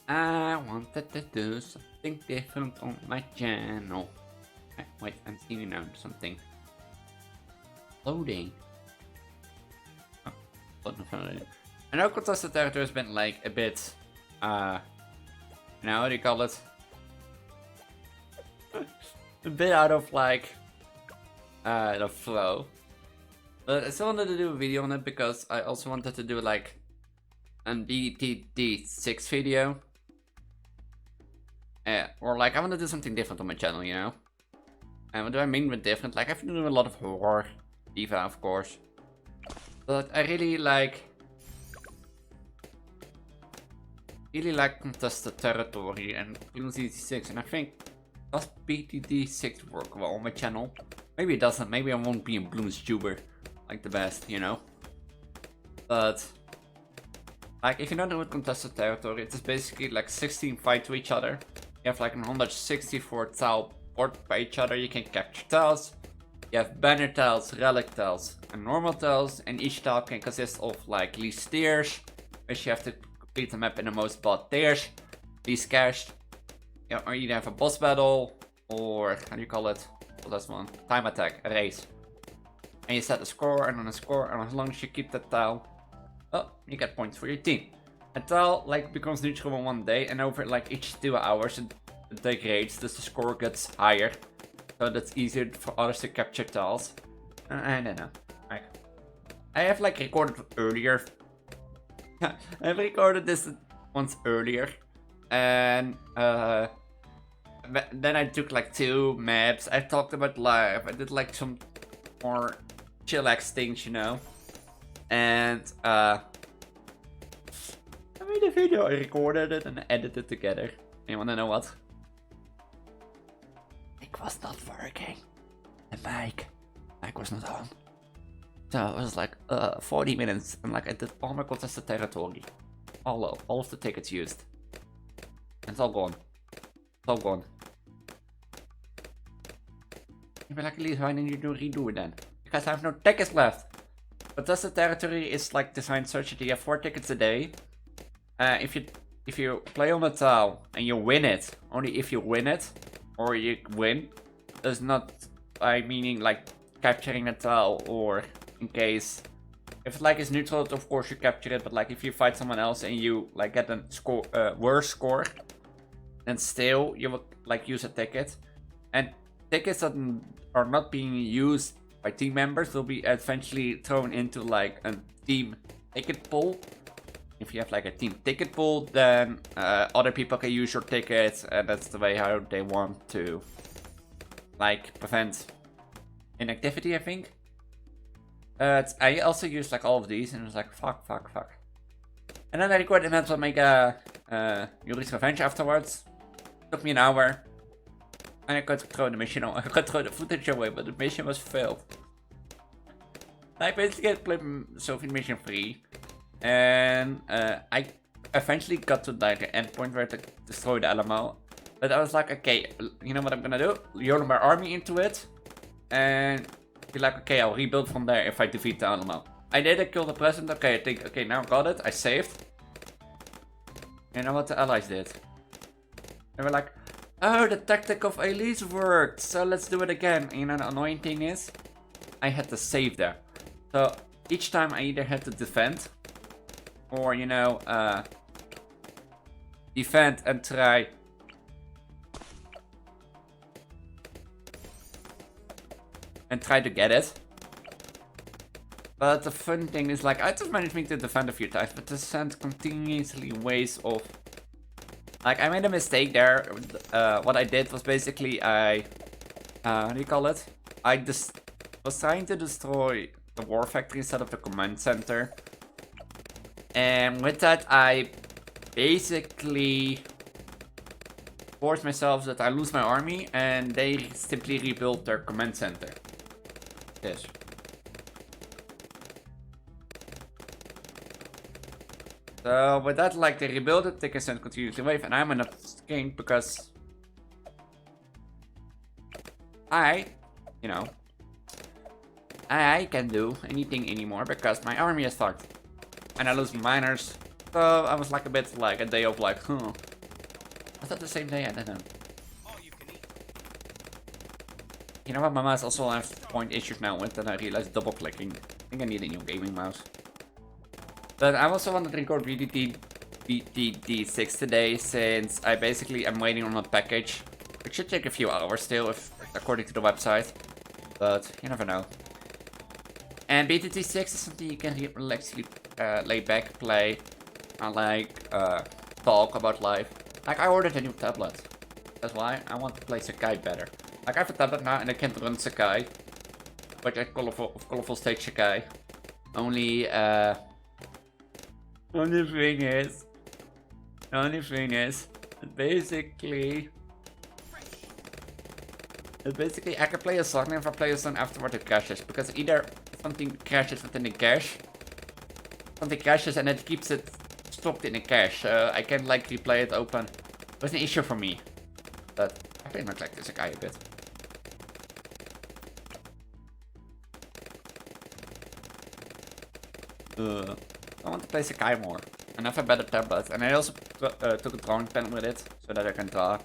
I wanted to do something different on my channel. Wait, I'm seeing now something. Loading. Oh, loading. I know Contested Territory has been like a bit, how do you call it? A bit out of like, the flow. But I still wanted to do a video on it because I also wanted to do like a BTD6 video. Or like I want to do something different on my channel, you know? And what do I mean with different? Like I've been doing a lot of horror, Diva of course. But I really like Contested Territory and BTD6, and I think does BTD6 work well on my channel? Maybe it doesn't, maybe I won't be a Vtuber like the best, you know? But like if you don't know what Contested Territory, it's basically like 16 fight to each other. You have like 164 tile board by each other, you can capture tiles. You have banner tiles, relic tiles, and normal tiles, and each tile can consist of like least tiers, which you have to complete the map in the most bought tiers, least cached. Yeah, or you have a boss battle, or how do you call it? Well, that's one. Time attack, a race. And you set a score, and on a score, and as long as you keep that tile, oh, you get points for your team. A tile like becomes neutral in one day, and over like each 2 hours it degrades, thus the score gets higher. So that's easier for others to capture tiles. I don't know. Like, I have like recorded earlier. I've recorded this once earlier, and then I took like 2 maps. I talked about live. I did like some more chillax things, you know. And I made a video. I recorded it and edited it together. You wanna know what? It was not working. The mic was not on. So it was like 40 minutes, and like I did all my Contested Territory. All of the tickets used. And it's all gone. It's all gone. You'd be like, Elise, why didn't you redo it then? Because I have no tickets left. Contested Territory is like designed such that you have 4 tickets a day. If you play on a tile and you win it, only if you win it, or you win, does not by meaning like capturing a tile, or in case if like it's neutral, of course you capture it, but like if you fight someone else and you like get a score worse score, then still you will like use a ticket. And tickets that are not being used by team members will be eventually thrown into like a team ticket pool. If you have like a team ticket pool, then other people can use your tickets, and that's the way how they want to like prevent inactivity, I think. I also used like all of these, and it was like fuck. And then I recorded an event to make Yuri's Revenge afterwards. Took me an hour. And I could throw the mission away. I could throw the footage away, but the mission was failed. I basically played Sophie mission 3. And I eventually got to like the end point where to destroy the LMO. But I was like, okay, you know what I'm gonna do? Load my army into it. And be like, okay, I'll rebuild from there if I defeat the LMO. I did, I killed the president. Okay, I think, okay, now got it. I saved. You know what the allies did? They were like, oh, the tactic of Elise worked, so let's do it again. And you know, the annoying thing is, I had to save there. So each time I either had to defend, or you know, defend and try to get it. But the fun thing is, like, I just managed to defend a few times, but to send continuously ways of, like, I made a mistake there. What I did was basically how do you call it? I just was trying to destroy the war factory instead of the command center. And with that, I basically forced myself that I lose my army, and they simply rebuild their command center. Yes. So with that, like, they rebuild it, they can send continuously wave, and I'm in a king because I can't do anything anymore because my army is fucked. And I lose miners. So I was like a bit like a day of like, Was that the same day? I don't know. You know what, my mouse also has point issues now with, and I realized double clicking. I think I need a new gaming mouse. But I also wanted to record BTD6 today, since I basically am waiting on a package. It should take a few hours still, according to the website. But you never know. And BTD6 is something you can relaxly lay back, play, and talk about life. Like, I ordered a new tablet. That's why I want to play Sakai better. Like, I have a tablet now and I can't run Sakai. But a colorful stage Sakai. Only thing is, basically I can play a song, and if I play a song afterward it crashes. Because either something crashes within the cache, something crashes and it keeps it stopped in the cache. So I can like replay it open. It's an issue for me. But I pretty much like this guy a bit. I want to play Sakai more. And have a better tablet. And I also took a drawing pen with it, so that I can draw.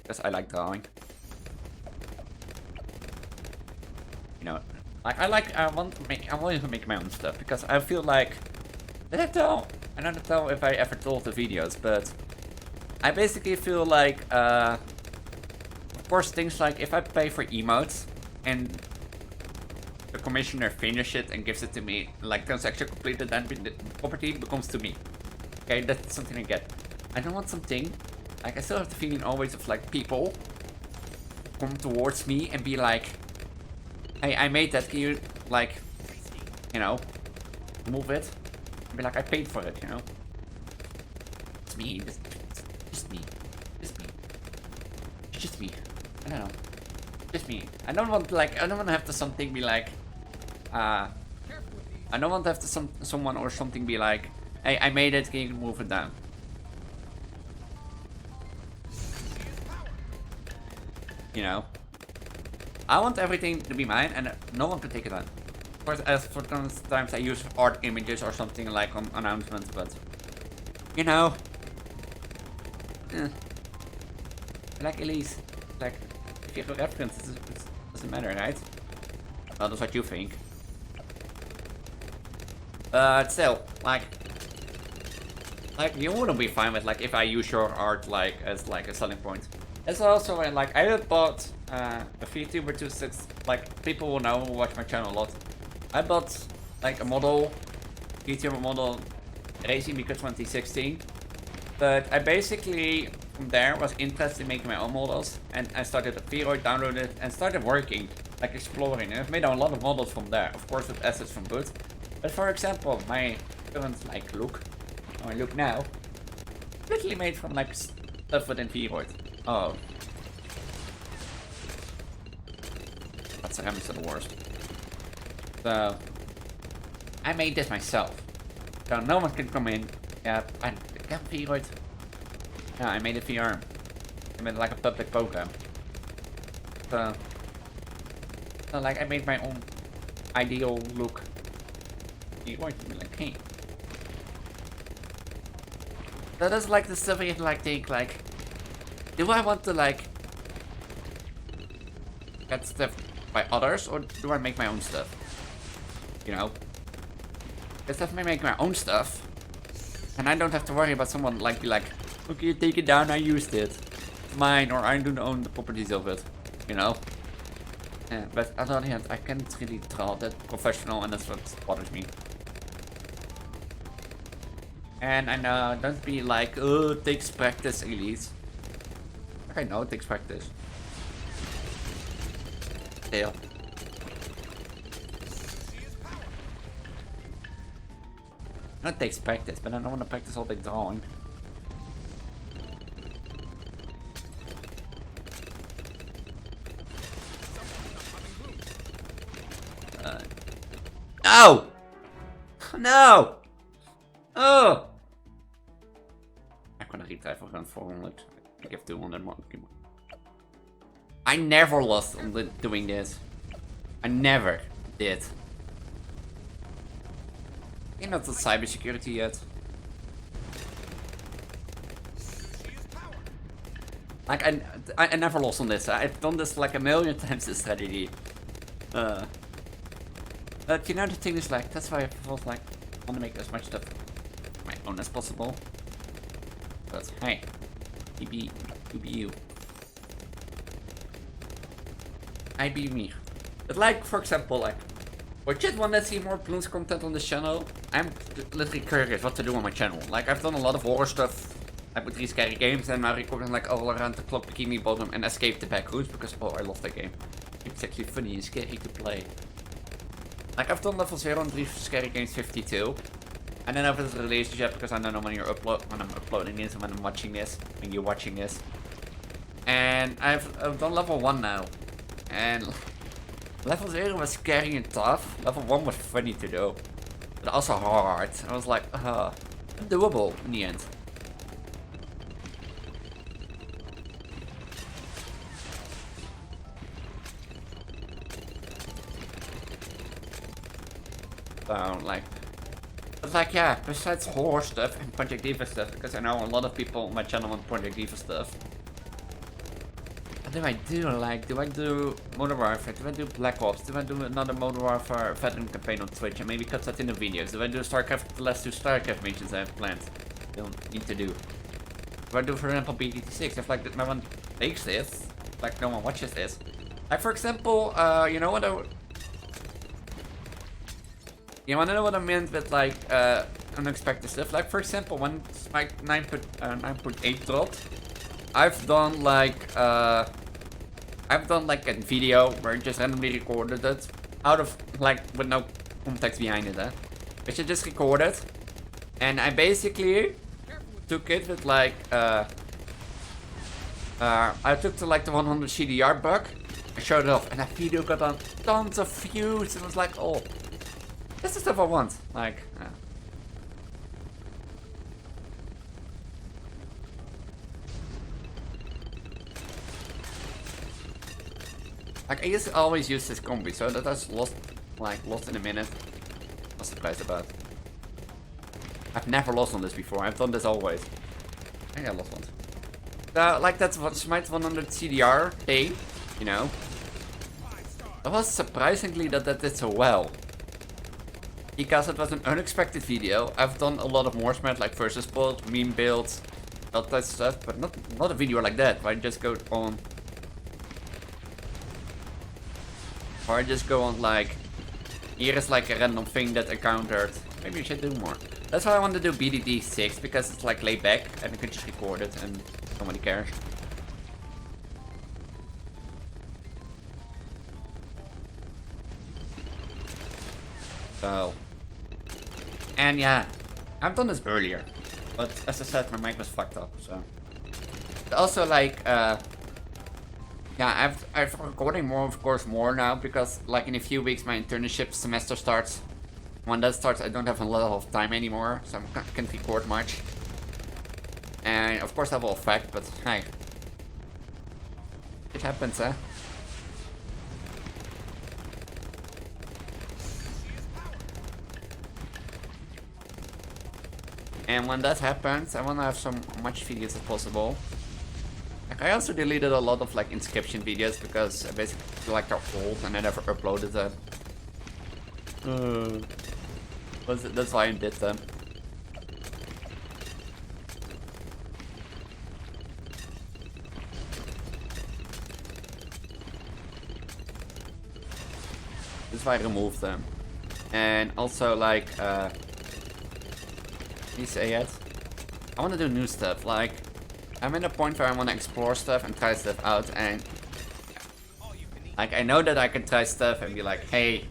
Because I like drawing. You know, like I want to make my own stuff, because I feel like I don't know if I ever told the videos, but I basically feel like of course things like if I pay for emotes and the commissioner finishes it and gives it to me, like transaction completed, then the property becomes to me. Okay, that's something I get. I don't want something, like I still have the feeling always of like people come towards me and be like, hey, I made that, can you like, you know, move it? And be like, I paid for it, you know? It's me, just me. It's just me. I don't know. Just me. I don't want to have to something be like, I don't want to have to someone or something be like, hey, I made it, can you move it down? You know? I want everything to be mine and no one can take it on. Of course, as for times I use art images or something like on announcements, but you know, like Elise, like if you have a reference, it doesn't matter, right? Well, that's what you think. But still, like you wouldn't be fine with like if I use your art like as like a selling point. It's also like I bought a Vtuber 26, like people will know who watch my channel a lot. I bought like a model, Vtuber model, Racing Because 2016. But I basically from there was interested in making my own models, and I started a Vtuber, downloaded it, and started working, like exploring. And I've made a lot of models from there, of course with assets from Boot. But for example, my current like look, how I look now, literally made from like stuff within Vtuber. Oh. That's ceramics are the worst. So, I made this myself. So no one can come in. Yeah, I can't Vtuber. Yeah, I made a VR. I made like a public program. So like I made my own ideal look. Vtuber to be like, hey. So that's like the stuff you like think like, do I want to like get stuff by others, or do I make my own stuff? You know? Because if I make my own stuff, and I don't have to worry about someone like be like, okay, take it down, I used it. It's mine, or I don't own the properties of it. You know? Yeah, but on the other hand, I can't really draw that professional, and that's what bothers me. And I know, don't be like, oh, it takes practice, Elise. I know it takes practice. Still. I know it takes practice, but I don't want to practice all the drawing. No! No! Oh! I'm gonna retry for around 400. I give 200 more. I never lost on doing this. I never did. You're not the cybersecurity yet. Like, I never lost on this. I've done this like a million times, this strategy. But you know, the thing is, like, that's why I felt like I want to make as much stuff my own as possible. But hey, you be you. I be me. But like, for example, like, would you want to see more Bloons content on this channel? I'm literally curious what to do on my channel. Like, I've done a lot of horror stuff, like with 3 scary games, and now recording like all around the clock, Bikini Bottom, and Escape the Backrooms, because oh, I love that game. It's actually funny and scary to play. Like, I've done level 0 on 3 scary games 52. And then after the release yet, because I don't know when I'm uploading this and when I'm watching this, when you're watching this. And I've done level 1 now. And level 0 was scary and tough. Level 1 was funny to do. But also hard. I was like, doable in the end. So, like, but like, yeah, besides horror stuff and Project Diva stuff, because I know a lot of people on my channel want Project Diva stuff. What do I do? Like, do I do Modern Warfare? Do I do Black Ops? Do I do another Modern Warfare veteran campaign on Twitch and maybe cut that in the videos? Do I do StarCraft, the last 2 StarCraft missions I have planned? Don't need to do. Do I do, for example, BTD6? If like no one takes this, like no one watches this. Like, for example, you know what you wanna know what I meant with like unexpected stuff? Like, for example, when Spike 9.8 dropped, I've done like a video where I just randomly recorded it out of like with no context behind it, which I just recorded, and I basically took it with like I took to like the 100 CDR bug, I showed it off, and that video got on tons of views. It was like, oh. That's the stuff I want, like, Like, I used to always use this combi, so that was lost in a minute. I was surprised about. I've never lost on this before, I've done this always. I think I lost once. Like, that's what Smite 100 CDR thing, you know. It was surprisingly that did so well. Because it was an unexpected video. I've done a lot of more Smite, like versus build, meme builds, all that stuff, but not a video like that, where I just go on. Or I just go on like, here is like a random thing that encountered. Maybe I should do more. That's why I want to do BTD6, because it's like laid back and you can just record it and nobody cares. So, and yeah, I've done this earlier, but as I said, my mic was fucked up, so. But also, like, yeah, I've recording more, of course, more now, because like in a few weeks my internship semester starts. When that starts, I don't have a lot of time anymore, so I can't record much. And of course that will affect, but hey, it happens, eh? And when that happens, I want to have some much videos as possible. Like, I also deleted a lot of like Inscription videos because I basically like they're old and I never uploaded them. That's why I did them. That's why I removed them. And also like you say it? I want to do new stuff. Like, I'm in a point where I want to explore stuff and try stuff out, and like I know that I can try stuff and be like, hey,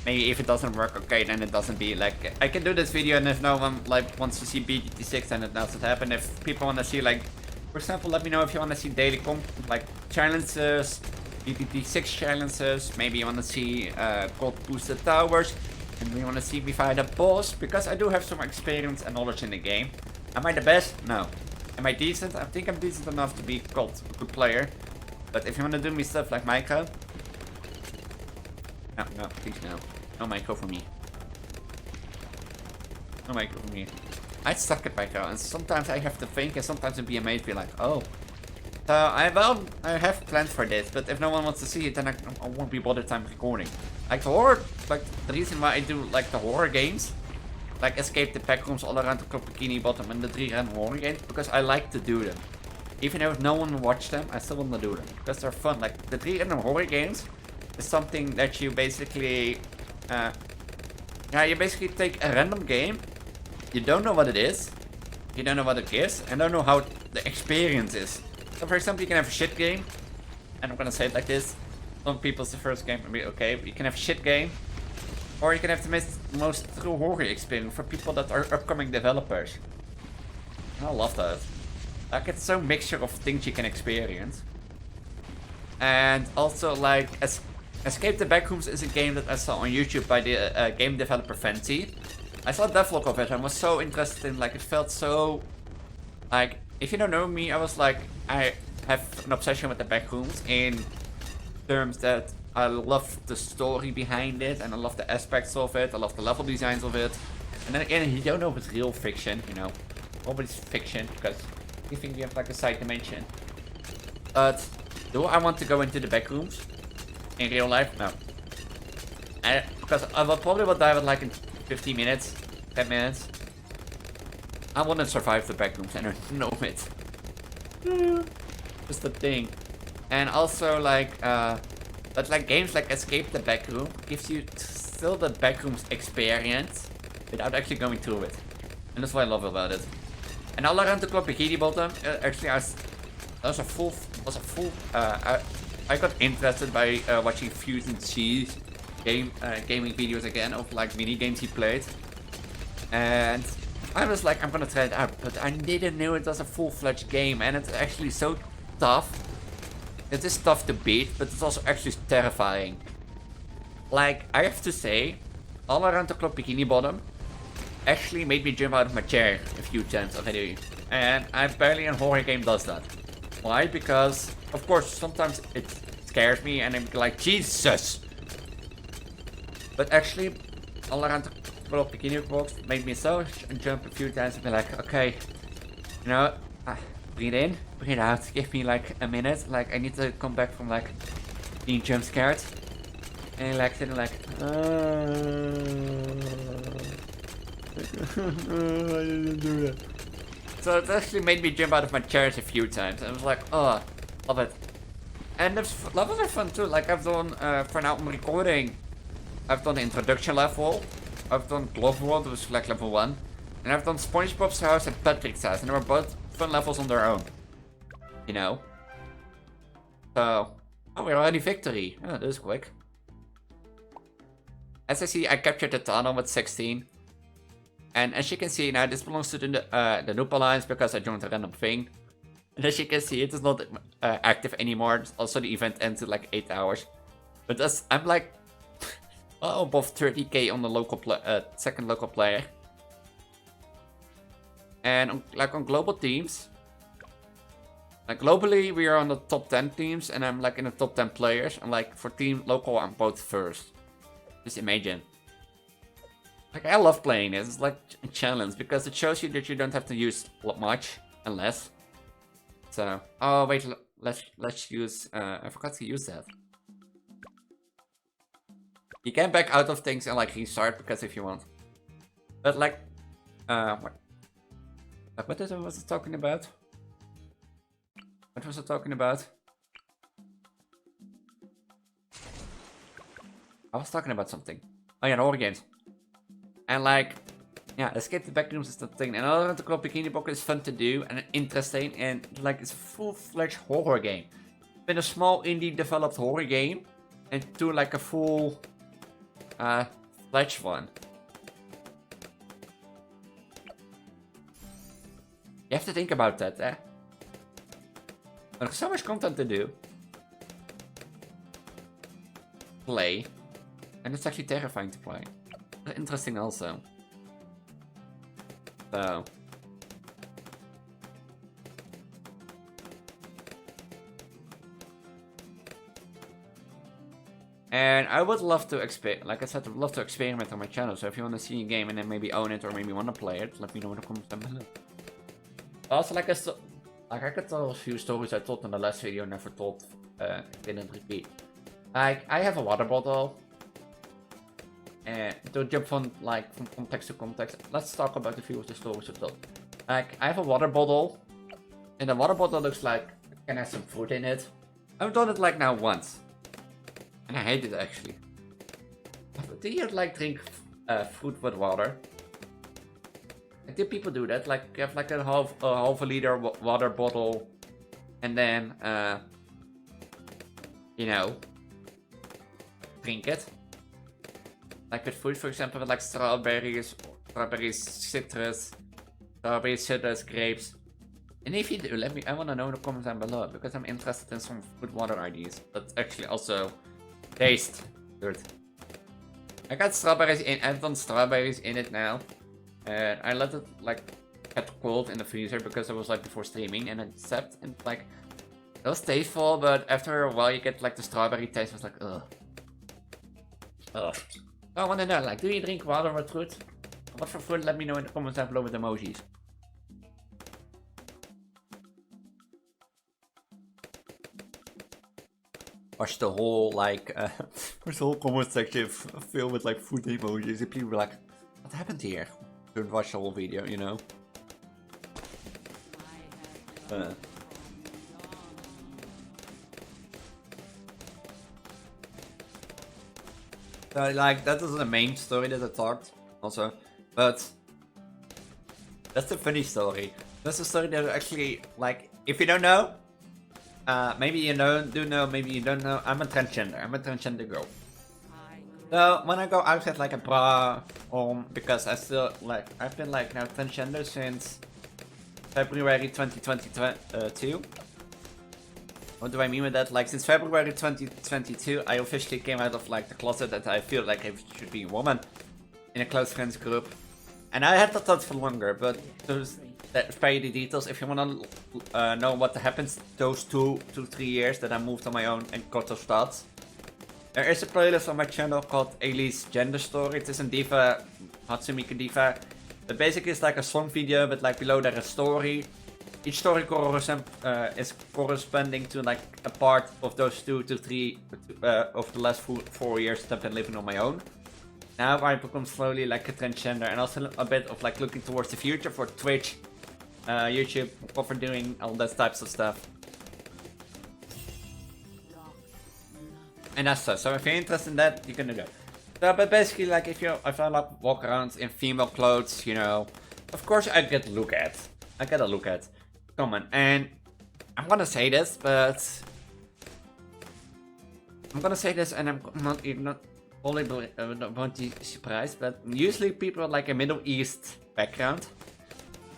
maybe if it doesn't work, okay, then it doesn't be like I can do this video, and if no one like wants to see BTD6, then it doesn't happen. If people want to see, like, for example, let me know if you want to see daily like challenges, BTD6 challenges. Maybe you want to see gold boosted towers. And we want to see me fight a boss, because I do have some experience and knowledge in the game. Am I the best? No. Am I decent? I think I'm decent enough to be called a good player. But if you want to do me stuff like micro... No, please no. No micro for me. No micro for me. I suck at background, and sometimes I have to think, and sometimes in BMA be like, oh. So I have plans for this, but if no one wants to see it, then I won't be bothered time recording. Like the horror, like the reason why I do like the horror games, like Escape the Backrooms, All Around the Clock, Bikini Bottom, and the 3 random horror games, because I like to do them. Even though no one watched them, I still want to do them because they're fun. Like the 3 random horror games is something that you basically, you basically take a random game. You don't know what it is, you don't know what it gives, and don't know how the experience is. So for example, you can have a shit game, and I'm gonna say it like this. Some people's the first game, maybe okay, you can have a shit game, or you can have the most true horror experience for people that are upcoming developers. And I love that. Like it's so mixture of things you can experience. And also like Escape the Backrooms is a game that I saw on YouTube by the game developer Venti. I saw a devlog of it and was so interested in, like, it felt so, like, if you don't know me, I was like, I have an obsession with the Backrooms in terms that I love the story behind it and I love the aspects of it, I love the level designs of it. And then again, you don't know if it's real fiction, you know, nobody's fiction because you think you have like a side dimension. But do I want to go into the Backrooms in real life? No. Because I probably will die with like in 15 minutes, 10 minutes. I want to survive the Backrooms and I know it. Just the thing. And also like, but like games like Escape the Backroom gives you still the Backrooms experience without actually going through it. And that's what I love about it. And All Around the Clock Bikini Bottom, actually I got interested by watching Fusion C's gaming videos again of like mini games he played, and I was like, I'm gonna try it out, but I didn't know it was a full-fledged game, and it's actually so tough. It is tough to beat, but it's also actually terrifying. Like, I have to say, All Around the Clock Bikini Bottom actually made me jump out of my chair a few times already, and I barely a horror game does that. Why? Because of course sometimes it scares me and I'm like, Jesus. But actually, All Around the Clock Bikini Box made me so jump a few times and be like, okay, you know, breathe in, breathe out, give me like a minute, like I need to come back from like being jump scared. And like sitting like, I didn't do that. So it actually made me jump out of my chairs a few times and I was like, oh, love it. And the levels are fun too, like I've done, for now I'm recording, I've done the introduction level, I've done Glove World, which was like level 1, and I've done SpongeBob's house and Patrick's house, and they were both fun levels on their own. You know? So, oh, we're already victory. Oh, that is quick. As I see, I captured the tunnel with 16. And as you can see, now this belongs to the Noob Alliance because I joined a random thing. And as you can see, it is not active anymore. Also, the event ends in like 8 hours. But that's, I'm like, above 30k on the local second local player. And like on global teams, like globally we are on the top 10 teams, and I'm like in the top 10 players. And like for team local, I'm both first. Just imagine. Like I love playing this. It's like a challenge because it shows you that you don't have to use much and less. So, oh wait, let's use. I forgot to use that. You can back out of things and like restart because if you want. But like, what was it talking about? What was it talking about? I was talking about something. Oh yeah, the horror games. And like, yeah, Escape the Backrooms is the thing. And All Around the Clock Bikini Box is fun to do and interesting, and like it's a full-fledged horror game. It's been a small indie developed horror game and to like a full fledged one. You have to think about that, eh? There's so much content to do. Play. And it's actually terrifying to play. But interesting also. So. And I would love to like I said, I'd love to experiment on my channel. So if you want to see a game and then maybe own it or maybe want to play it, let me know in the comments down below. Also, like I could tell a few stories I told in the last video, never told, didn't repeat. Like, I have a water bottle. And to jump from context to context, let's talk about a few of the stories I told. Like, I have a water bottle, and the water bottle looks like it can have some fruit in it. I've done it like now once, and I hate it actually. Do you like drink fruit with water? Like, do people do that? Like, you have like a half a liter water bottle, and then you know, drink it. Like with fruit, for example, with like strawberries, citrus, grapes. And if you do, I want to know in the comments down below, because I'm interested in some fruit water ideas that actually also taste good. I got strawberries in, I've done strawberries in it now. And I let it like get cold in the freezer because it was like before streaming, and it set and like it was tasteful, but after a while you get like the strawberry taste. Was like ugh. Ugh. I want to know, like, do you drink water with fruit? What for fruit? Let me know in the comments down below with emojis. Watch the whole like, there's a whole comment section filled with like food emojis, and people were like, what happened here? Don't watch the whole video, you know. So, like, that is the main story that I talked, also, but that's the funny story. That's the story that actually, like, if you don't know, maybe you do know, maybe you don't know, I'm a transgender. I'm a transgender girl. So when I go outside like a bra, because I still, like, I've been like now transgender since February 2022. What do I mean with that? Like, since February 2022, I officially came out of like the closet that I feel like I should be a woman in a close friends group. And I had that thought for longer, but spare you the details if you want to know what happens those 2 to 3 years that I moved on my own and got those thoughts. There is a playlist on my channel called Ailey's Gender Story. It is a diva, Hatsumika diva. But basically it's like a song video, but like below there is a story. Each story is corresponding to like a part of those 2 to 3 of the last 4 years that I've been living on my own. Now I become slowly like a transgender, and also a bit of like looking towards the future for Twitch, YouTube, for doing all those types of stuff. And that's so if you're interested in that, you can do that. So, but basically, like, if I like walk around in female clothes, you know, of course I get a look at. Come on, and I'm gonna say this, but and I'm not only won't be surprised, but usually people are like a Middle East background,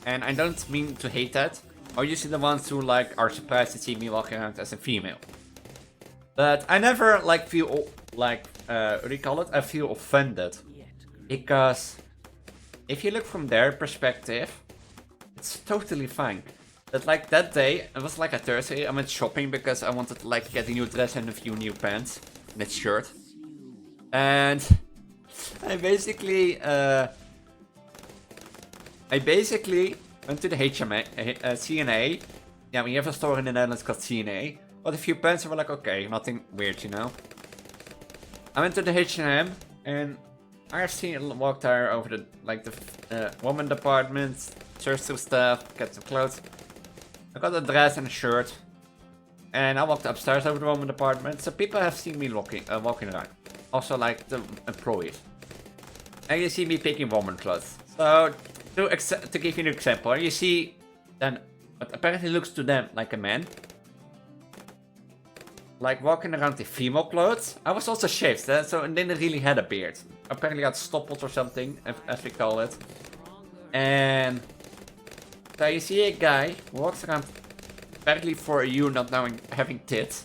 and I don't mean to hate that. Are usually the ones who like are surprised to see me walking around as a female. But I never like feel like what do you call it? I feel offended, because if you look from their perspective, it's totally fine. But like that day, it was like a Thursday. I went shopping because I wanted to like get a new dress and a few new pants and a shirt. And I basically went to the CNA. Yeah, we have a store in the Netherlands called CNA. But a few pants, and were like, okay, nothing weird, you know. I went to the H&M, and I walked there over the woman department, searched some stuff, got some clothes. I got a dress and a shirt, and I walked upstairs over the woman department. So people have seen me walking around. Also, like the employees, and you see me picking woman clothes. So to give you an example, you see then what apparently looks to them like a man, like walking around in female clothes. I was also shaved, so and didn't really had a beard. Apparently got stopples or something, as we call it. And so you see a guy who walks around apparently for you not knowing having tits.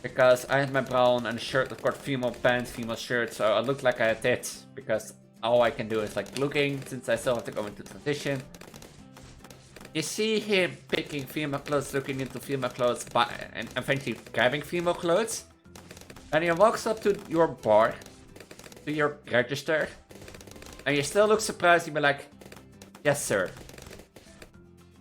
Because I had my bra on and a shirt, of course, female pants, female shirt, so I looked like I had tits. Because all I can do is like looking, since I still have to go into transition. You see him picking female clothes, looking into female clothes, and eventually grabbing female clothes. And he walks up to your bar, to your register, and you still look surprised. You be like, "Yes, sir."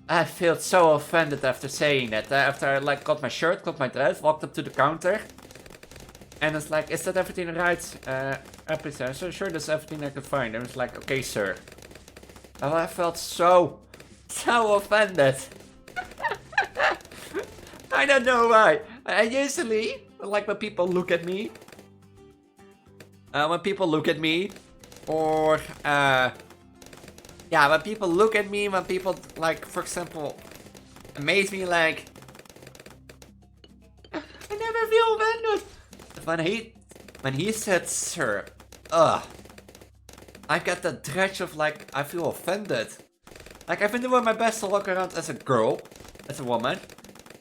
I felt so offended after saying that. After I like got my shirt, got my dress, walked up to the counter, and it's like, "Is that everything right?" So sure, that's everything I could find. And it's like, "Okay, sir." Oh, I felt so offended. I don't know why. I usually like when people look at me. When people look at me, or yeah, when people look at me, when people like, for example, amaze me, like I never feel offended. When he said "sir," I got the dredge of like I feel offended. Like I've been doing my best to walk around as a girl, as a woman.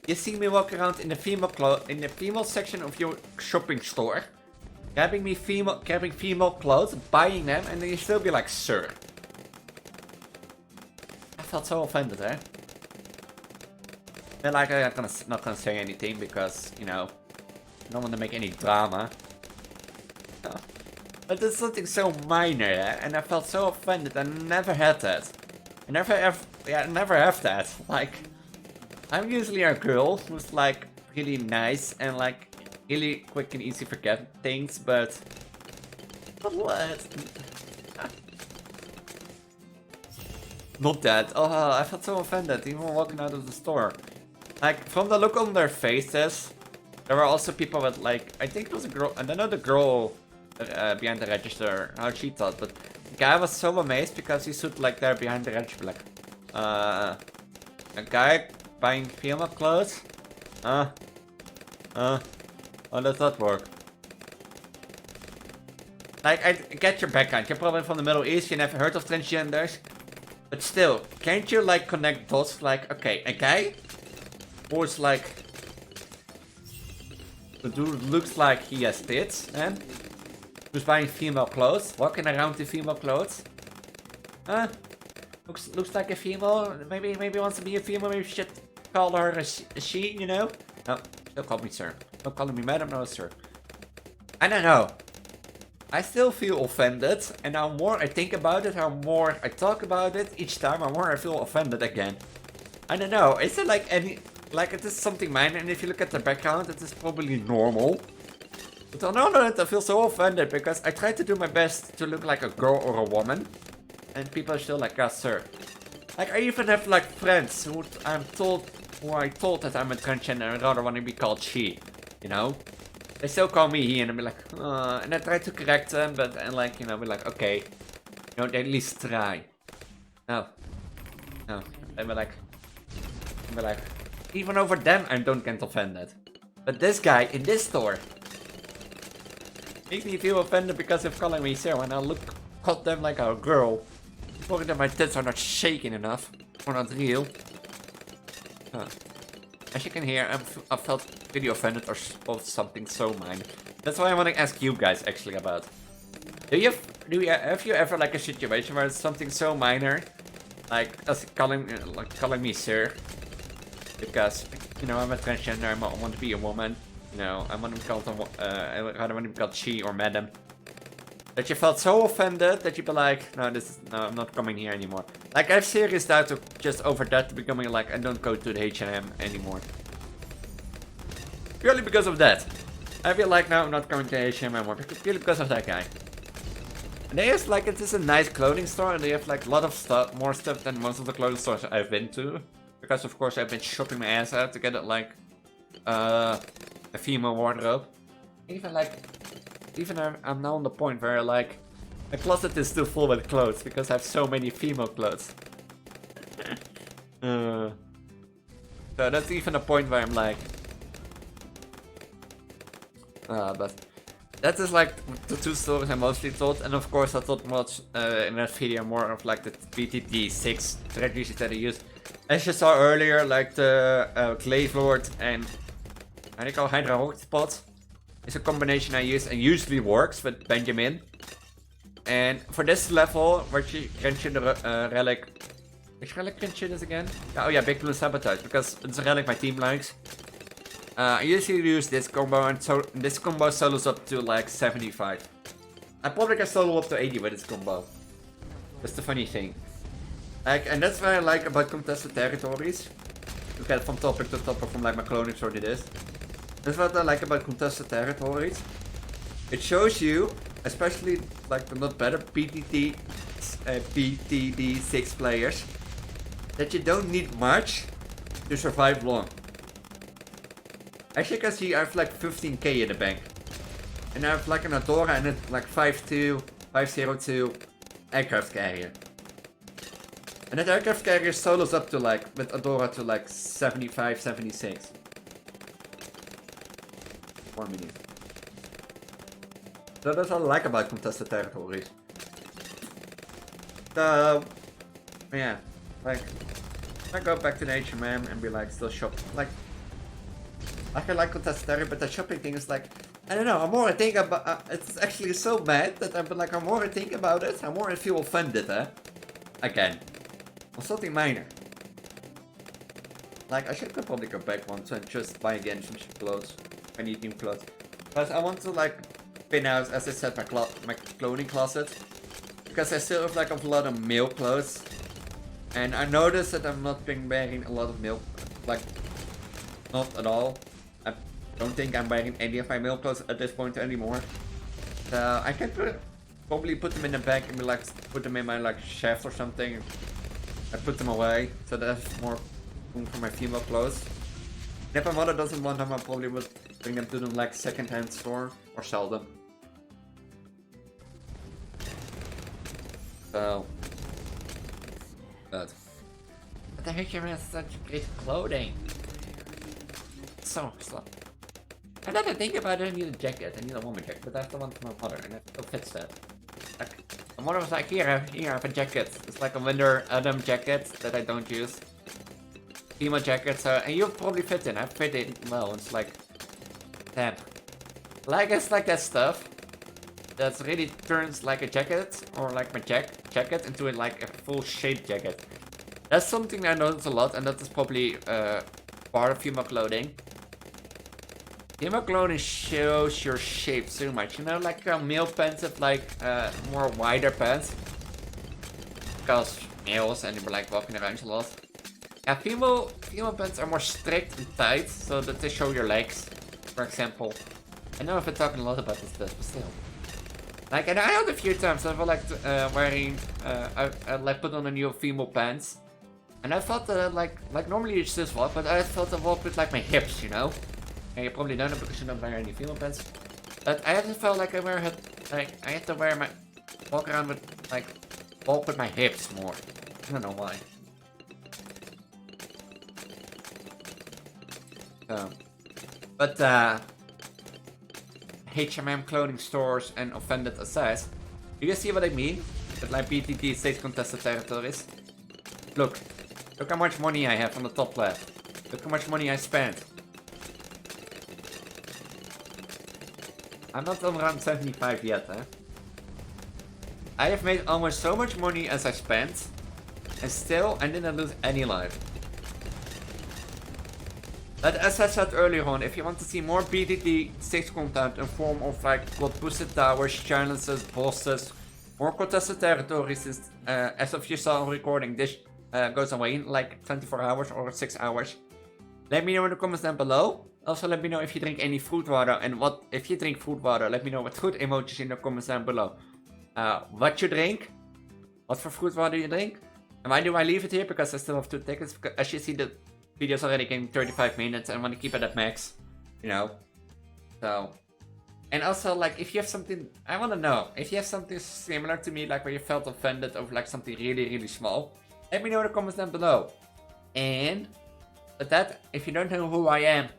You see me walk around in the female section of your shopping store, grabbing female clothes, buying them, and then you still be like, "Sir." I felt so offended, eh? And like I'm not gonna say anything because, you know, I don't want to make any drama. But it's something so minor, eh? And I felt so offended. I never had that. I never have that. Like, I'm usually a girl who's like really nice and like really quick and easy forget things, but what? Not that. Oh, I felt so offended even walking out of the store. Like, from the look on their faces, there were also people with like, I think it was a girl, I don't know the girl behind the register, how she thought, but the guy was so amazed because he stood like there behind the register like, a guy buying female clothes? How does that work? Like, I get your background, you're probably from the Middle East, you never heard of transgenders. But still, can't you like connect dots like, okay, a guy who's like, the dude looks like he has tits, and who's buying female clothes, walking around in female clothes. Looks like a female, maybe wants to be a female, maybe should call her a she, you know? No, don't call me sir. Don't call me madam, no sir. I don't know. I still feel offended, and how more I think about it, how more I talk about it, each time, how more I feel offended again. I don't know, is it like any, like it is something minor, and if you look at the background, it is probably normal. But on the other hand, I feel so offended, because I try to do my best to look like a girl or a woman, and people are still like, "Ah, sir." Like, I even have like friends who I told that I'm a transgender and rather want to be called she, you know? They still call me he, and I'll be like, and I try to correct them, but and like, you know, be like, okay, you know, they at least try. No, they be like, even over them I don't get offended. But this guy in this store makes me feel offended because of calling me sir when I look at them like a girl. Probably that my tits are not shaking enough, or not real. As you can hear, I felt really offended or something so minor. That's why I want to ask you guys actually about. Have you ever like a situation where it's something so minor, like us calling me sir, because you know I'm a transgender, I want to be a woman, you know I want to be called I rather want to be called she or madam. That you felt so offended that you be like, no, I'm not coming here anymore. Like, I've serious doubt to just over that becoming like, I don't go to the H&M anymore. Purely because of that. I feel like, now I'm not going to H&M anymore, purely because of that guy. And they have like, it is a nice clothing store, and they have like a lot of stuff, more stuff than most of the clothing stores I've been to. Because of course I've been shopping my ass out to get it like, a female wardrobe. Even I'm now on the point where like my closet is still full with clothes because I have so many female clothes. So that's even a point where I'm like, but that is like the two stories I mostly told, and of course I thought much in that video more of like the BTD6 strategies that I used. As you saw earlier, like the Glaive Lord and how do you call Hydra Hotspot. It's a combination I use and usually works with Benjamin. And for this level, where you can shoot the relic. Which relic can shoot this again? Oh yeah, Big Blue Sabotage, because it's a relic my team likes. I usually use this combo, and so this combo solos up to like 75. I probably can solo up to 80 with this combo. That's the funny thing. Like, and that's what I like about contested territories. To get from topic to topic from like my cloning sort it is. That's what I like about contested territories. It shows you, especially like the not better BTD6 players, that you don't need much to survive long. As you can see, I have like 15k in the bank. And I have like an Adora and it's like 5'2", 502 aircraft carrier. And that aircraft carrier solos up to like, with Adora to like 75, 76. 1 minute. So that's what I like about contested territories. So, yeah, like, I go back to the HMM and be like, still shop. Like I like contested territory, but the shopping thing is like, I don't know, I'm more thinking about, it's actually so bad that I'm like, I'm more thinking about it, I'm more feel offended, again. On something minor. Like, I should probably go back once and just buy again some clothes. I need new clothes. But I want to like, pin out, as I said, my clothing closet. Because I still have like a lot of male clothes. And I noticed that I'm not been wearing a lot of male, like, not at all. I don't think I'm wearing any of my male clothes at this point anymore. So I can probably put them in the bag and be like, put them in my like chef or something. I put them away, so there's more room for my female clothes. And if my mother doesn't want them, I probably would bring them to the like second-hand store or sell them. So, but the HM has such great clothing. So slow. And then I think about it, I need a jacket. I need a woman jacket, but that's the one for my mother, and it still fits that. Like, my mother was like, here, I have a jacket. It's like a Winter Adam jacket that I don't use. Female jacket, so, and you'll probably fit in. I fit in well. It's like, damn. Like, it's like that stuff that really turns like a jacket, or like my jacket, into like a full shape jacket. That's something I notice a lot, and that is probably part of female clothing. Female clothing shows your shape so much. You know, like male pants have like more wider pants. Because males and they were like walking around a lot. Yeah, female pants are more strict and tight, so that they show your legs, for example. I know I've been talking a lot about this stuff, but still. Like, and I had a few times I felt like wearing, I like put on a new female pants. And I felt that like normally it's this walk, but I felt I walk with like my hips, you know? And you probably don't know because you don't wear any female pants. But I haven't felt like I had to wear walk around with, like, walk with my hips more. I don't know why. So, but HMM clothing stores and offended assess. Do you see what I mean? With like BTD6 Contested territories? Look how much money I have on the top left. Look how much money I spent. I'm not around 75 yet, I have made almost so much money as I spent, and still I didn't lose any life. But as I said earlier on, if you want to see more BTD6 content in form of like boosted towers, challenges, bosses, more contested territories, as of you saw recording, this goes away in like 24 hours or 6 hours. Let me know in the comments down below. Also let me know if you drink any fruit water, and what if you drink fruit water, let me know with fruit emojis in the comments down below. What you drink, what for fruit water you drink, and why do I leave it here? Because I still have 2 tickets, because as you see the video's already getting 35 minutes and I want to keep it at max, you know. So, and also like if you have something, I want to know, if you have something similar to me, like where you felt offended over like something really small, let me know in the comments down below. And with that, if you don't know who I am,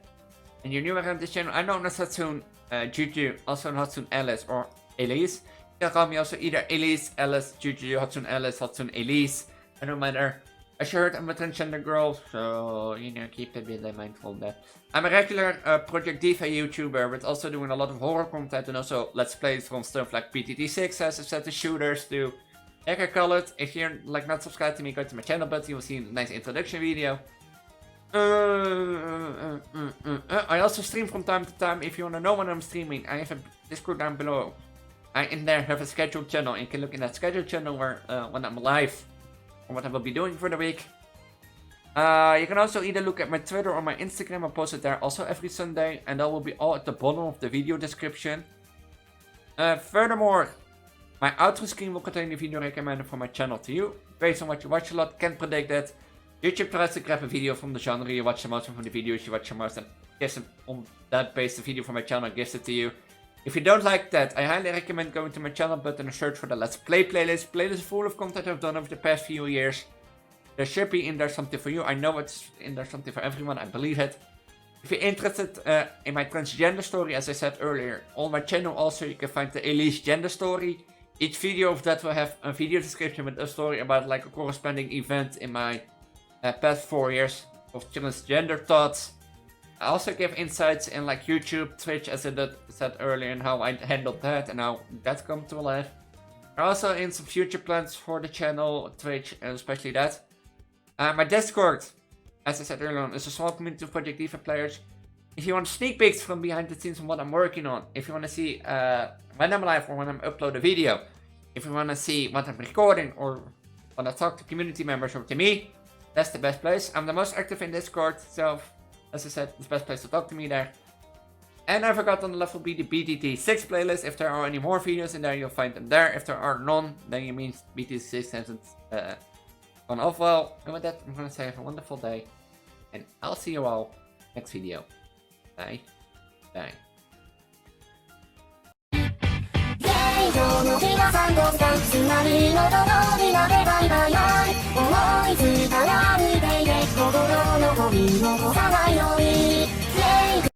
and you're new around this channel, I'm known as Hatsune Juju, also Hatsune Alice or Elise. You can call me also either Elise, Alice, Juju, Hatsune Alice, Hatsune Elise. I don't matter. As you heard, I'm a transgender girl, so you know, keep a bit mindful of that. I'm a regular Project Diva YouTuber, but also doing a lot of horror content and also let's plays from stuff like BTD6, as I said, the shooters, to Call it. If you're like not subscribed to me, go to my channel, but you will see a nice introduction video. I also stream from time to time. If you wanna know when I'm streaming, I have a Discord down below. I in there have a scheduled channel. You can look in that scheduled channel where when I'm live or what I will be doing for the week. You can also either look at my Twitter or my Instagram. I post it there also every Sunday, and that will be all at the bottom of the video description. Furthermore, my outro screen will contain the video recommended for my channel to you. Based on what you watch a lot, can't predict it. YouTube tries to grab a video from the genre you watch the most, and from the videos you watch the most, and gives it on that base the video from my channel, gives it to you. If you don't like that, I highly recommend going to my channel button and search for the Let's Play playlist. Playlist is full of content I've done over the past few years. There should be in there something for you. I know it's in there something for everyone, I believe it. If you're interested in my transgender story, as I said earlier, on my channel also you can find the Elise gender story. Each video of that will have a video description with a story about like a corresponding event in my past 4 years of transgender thoughts. I also give insights in like YouTube, Twitch, as I said earlier, and how I handled that and how that come to life. Also in some future plans for the channel, Twitch, and especially that. My Discord, as I said earlier on, is a small community of Project Diva players. If you want sneak peeks from behind the scenes on what I'm working on, if you want to see when I'm live or when I'm upload a video, if you want to see what I'm recording or when I talk to community members or to me, that's the best place. I'm the most active in Discord, so as I said, it's the best place to talk to me there. And I forgot on the left will be the BTD6 playlist. If there are any more videos in there, you'll find them there. If there are none, then it means BTD6 hasn't gone off well. And with that, I'm gonna say have a wonderful day, and I'll see you all next video. Bye. Bye. の皆さんどうしたつまりのどどりなでバイバイバイ思いついたら歩いていて心のゴミ残さないように